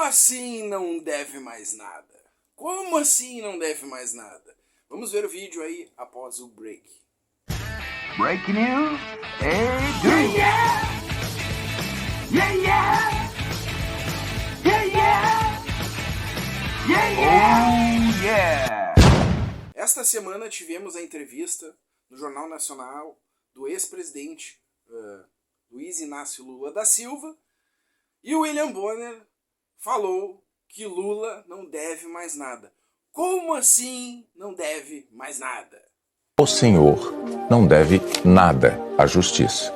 assim não deve mais nada? Como assim não deve mais nada? Vamos ver o vídeo aí após o break. Breaking news. Yeah, yeah! Yeah, yeah! Yeah, yeah! Yeah, yeah! Oh, yeah! Esta semana tivemos a entrevista no Jornal Nacional do ex-presidente Luiz Inácio Lula da Silva, e o William Bonner falou que Lula não deve mais nada. Como assim não deve mais nada? O senhor não deve nada à justiça.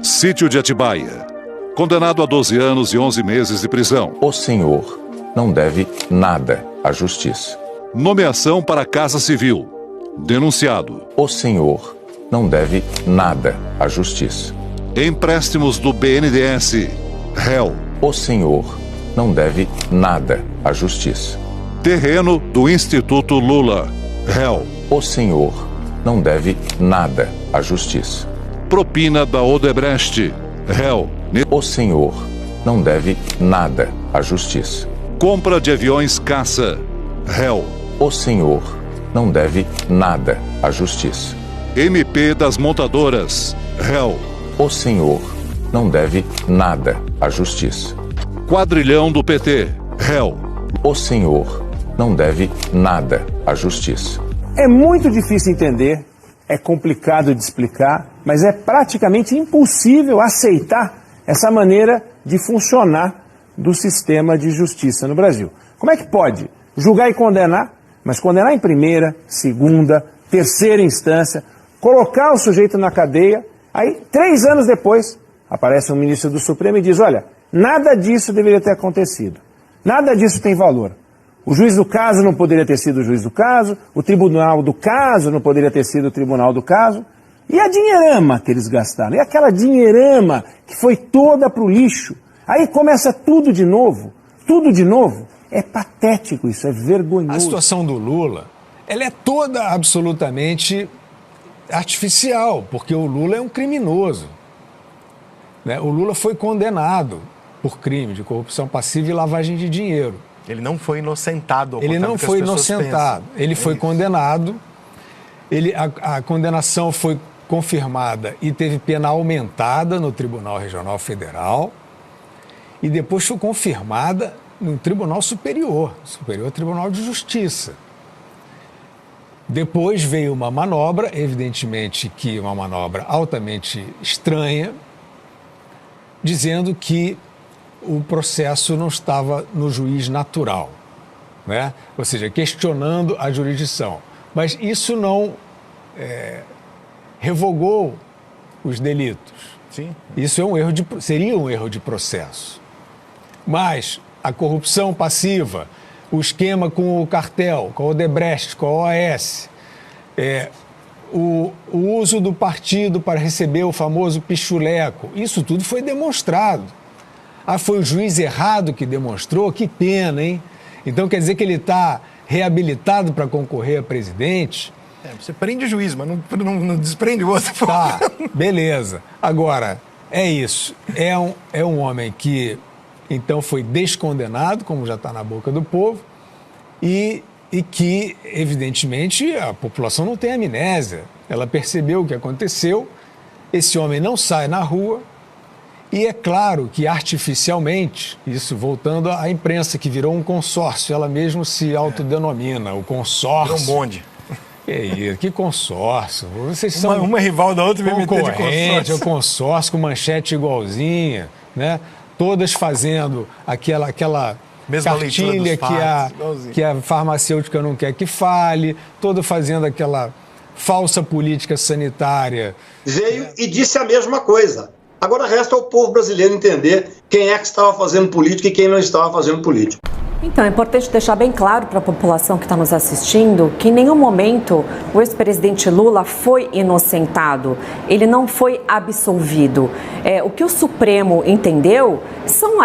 Sítio de Atibaia. Condenado a 12 anos e 11 meses de prisão. O senhor não deve nada à justiça. Nomeação para a Casa Civil. Denunciado. O senhor não deve nada à justiça. Empréstimos do BNDES. Réu. O senhor não deve nada à justiça. Terreno do Instituto Lula. Réu. O senhor não deve nada à justiça. Propina da Odebrecht. Réu. O senhor não deve nada à justiça. Compra de aviões caça. Réu. O senhor não deve nada à justiça. MP das montadoras. Réu. O senhor não deve nada à justiça. Quadrilhão do PT. Réu. O senhor não deve nada à justiça. É muito difícil entender, é complicado de explicar, mas é praticamente impossível aceitar essa maneira de funcionar do sistema de justiça no Brasil. Como é que pode julgar e condenar, mas condenar em primeira, segunda, terceira instância, colocar o sujeito na cadeia, aí 3 anos depois aparece um ministro do Supremo e diz, olha, nada disso deveria ter acontecido, nada disso tem valor. O juiz do caso não poderia ter sido o juiz do caso, o tribunal do caso não poderia ter sido o tribunal do caso. E a dinheirama que eles gastaram? E aquela dinheirama que foi toda para o lixo? Aí começa tudo de novo. Tudo de novo. É patético isso, é vergonhoso. A situação do Lula, ela é toda absolutamente artificial, porque o Lula é um criminoso. Né? O Lula foi condenado por crime de corrupção passiva e lavagem de dinheiro. Ele não foi inocentado. Ele não foi inocentado. Ele foi condenado. A condenação foi confirmada e teve pena aumentada no Tribunal Regional Federal e depois foi confirmada no Tribunal Superior Tribunal de Justiça. Depois veio uma manobra, evidentemente que uma manobra altamente estranha, dizendo que o processo não estava no juiz natural, né? Ou seja, questionando a jurisdição. Mas isso não revogou os delitos. Sim. Isso é seria um erro de processo. Mas a corrupção passiva, o esquema com o cartel, com a Odebrecht, com a OAS, o uso do partido para receber o famoso pichuleco, isso tudo foi demonstrado. Foi o juiz errado que demonstrou? Que pena, hein? Então quer dizer que ele está reabilitado para concorrer a presidente? Você prende o juiz, mas não desprende o outro. Tá, beleza. Agora, é isso. É um homem que, então, foi descondenado, como já está na boca do povo, e que, evidentemente, a população não tem amnésia. Ela percebeu o que aconteceu, esse homem não sai na rua, e é claro que artificialmente, isso voltando à imprensa, que virou um consórcio, ela mesmo se autodenomina, o consórcio. Virou um bonde. Que consórcio? Vocês são uma rival da outra, concorrente, o consórcio com manchete igualzinha, né? Todas fazendo aquela mesma cartilha que a farmacêutica não quer que fale, toda fazendo aquela falsa política sanitária. Veio e disse a mesma coisa. Agora resta ao povo brasileiro entender quem é que estava fazendo política e quem não estava fazendo política. Então, é importante deixar bem claro para a população que está nos assistindo que em nenhum momento o ex-presidente Lula foi inocentado, ele não foi absolvido. O que o Supremo entendeu são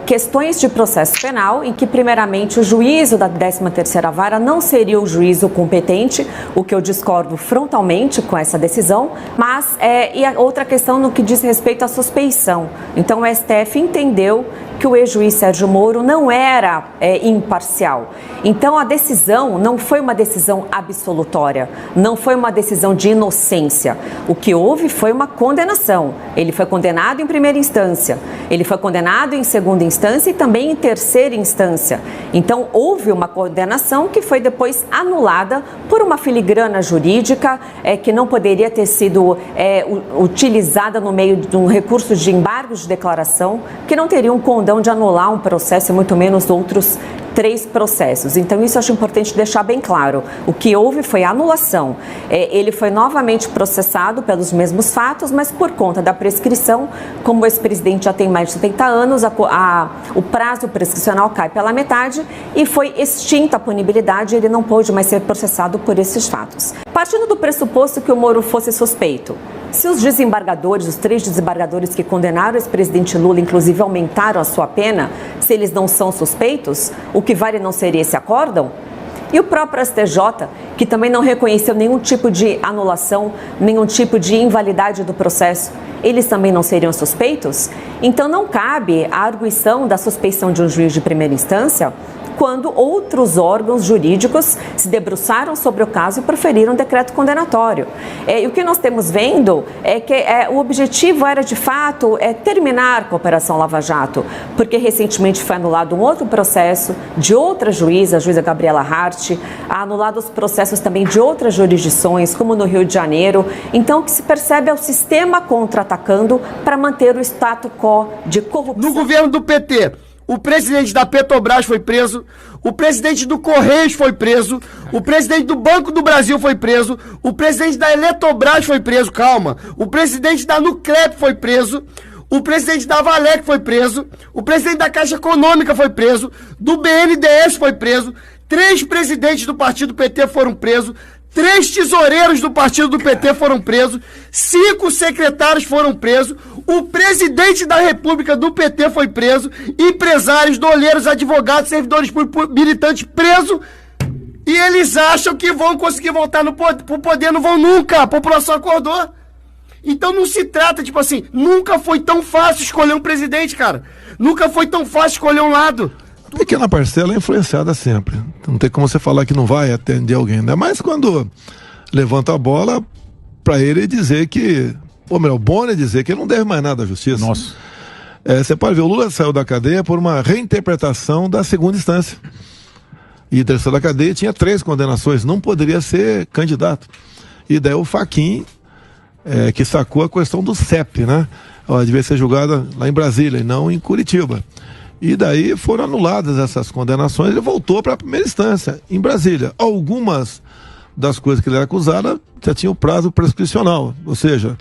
questões de processo penal em que, primeiramente, o juízo da 13ª Vara não seria o juízo competente, o que eu discordo frontalmente com essa decisão, mas e a outra questão no que diz respeito à suspeição. Então, o STF entendeu que o ex-juiz Sérgio Moro não era imparcial. Então a decisão não foi uma decisão absolutória, não foi uma decisão de inocência. O que houve foi uma condenação. Ele foi condenado em primeira instância, ele foi condenado em segunda instância e também em terceira instância. Então houve uma condenação que foi depois anulada por uma filigrana jurídica que não poderia ter sido utilizada no meio de um recurso de embargo de declaração, que não teria um condão de anular um processo e muito menos outros 3 processos. Então isso eu acho importante deixar bem claro. O que houve foi a anulação. Ele foi novamente processado pelos mesmos fatos, mas por conta da prescrição, como o ex-presidente já tem mais de 70 anos, o prazo prescricional cai pela metade e foi extinta a punibilidade, ele não pôde mais ser processado por esses fatos. Partindo do pressuposto que o Moro fosse suspeito, se os desembargadores, os 3 desembargadores que condenaram o ex-presidente Lula, inclusive aumentaram a sua pena, se eles não são suspeitos, o que vale não seria esse acórdão? E o próprio STJ, que também não reconheceu nenhum tipo de anulação, nenhum tipo de invalidade do processo, eles também não seriam suspeitos? Então não cabe a arguição da suspeição de um juiz de primeira instância quando outros órgãos jurídicos se debruçaram sobre o caso e proferiram um decreto condenatório. E o que nós temos vendo é que o objetivo era, de fato, terminar com a Operação Lava Jato, porque recentemente foi anulado um outro processo de outra juíza, a juíza Gabriela Hart, anulado os processos também de outras jurisdições, como no Rio de Janeiro. Então, o que se percebe é o sistema contra-atacando para manter o status quo de corrupção. No governo do PT, o presidente da Petrobras foi preso, o presidente do Correios foi preso, o presidente do Banco do Brasil foi preso, o presidente da Eletrobras foi preso, calma, o presidente da Nuclep foi preso, o presidente da Valec foi preso, o presidente da Caixa Econômica foi preso, do BNDES foi preso, 3 presidentes do partido PT foram presos, 3 tesoureiros do partido do PT foram presos, 5 secretários foram presos, o presidente da República do PT foi preso, empresários, doleiros, advogados, servidores públicos, militantes presos, e eles acham que vão conseguir voltar pro poder, não vão nunca, a população acordou. Então não se trata, tipo assim, nunca foi tão fácil escolher um presidente, cara, nunca foi tão fácil escolher um lado. Pequena parcela é influenciada sempre. Não tem como você falar que não vai atender alguém, né? Mas quando levanta a bola para ele dizer que, ou melhor, o Bonner dizer que ele não deve mais nada à justiça. Nossa. Você pode ver, o Lula saiu da cadeia por uma reinterpretação da segunda instância. E terceiro da cadeia tinha 3 condenações, não poderia ser candidato. E daí o Fachin, que sacou a questão do CEP, né? Ela devia ser julgada lá em Brasília e não em Curitiba. E daí foram anuladas essas condenações, ele voltou para a primeira instância, em Brasília. Algumas das coisas que ele era acusado já tinham prazo prescricional, ou seja,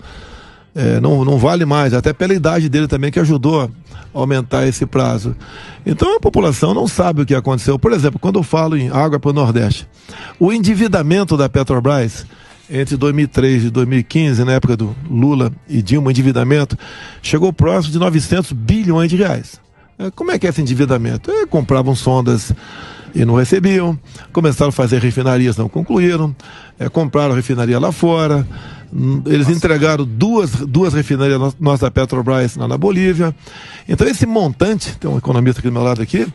não vale mais, até pela idade dele também, que ajudou a aumentar esse prazo. Então a população não sabe o que aconteceu. Por exemplo, quando eu falo em água para o Nordeste, o endividamento da Petrobras entre 2003 e 2015, na época do Lula e Dilma, o endividamento chegou próximo de 900 bilhões de reais. Como é que é esse endividamento? Compravam sondas e não recebiam, começaram a fazer refinarias, não concluíram, compraram refinaria lá fora, eles entregaram duas refinarias nossas da Petrobras lá na Bolívia. Então esse montante, tem um economista aqui do meu lado aqui,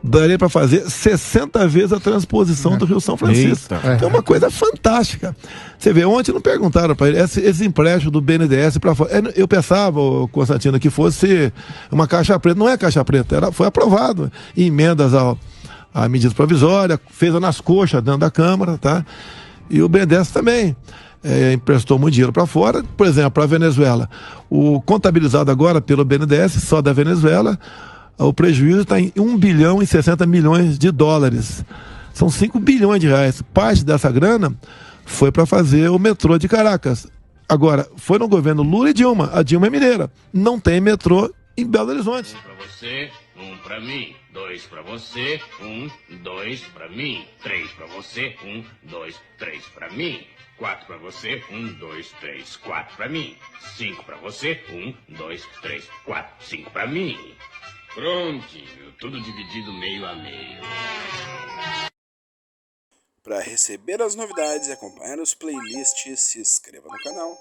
daria para fazer 60 vezes a transposição do Rio São Francisco. Então é uma coisa fantástica. Você vê, ontem não perguntaram para ele, esse empréstimo do BNDES para fora. Eu pensava, Constantino, que fosse uma caixa preta. Não é caixa preta, foi aprovado. Emendas à medida provisória, fez nas coxas dentro da Câmara, tá? E o BNDES também emprestou muito dinheiro para fora, por exemplo, para a Venezuela. O contabilizado agora pelo BNDES, só da Venezuela, o prejuízo está em 1 bilhão e 60 milhões de dólares. São 5 bilhões de reais. Parte dessa grana foi para fazer o metrô de Caracas. Agora, foi no governo Lula e Dilma. A Dilma é mineira. Não tem metrô em Belo Horizonte. 1 para você, 1 para mim. 2 para você, 1, 2 para mim. 3 para você, 1, 2, 3 para mim. 4 para você, 1, 2, 3, 4 para mim. 5 para você, 1, 2, 3, 4, 5 para mim. Prontinho, tudo dividido meio a meio. Para receber as novidades e acompanhar os playlists, se inscreva no canal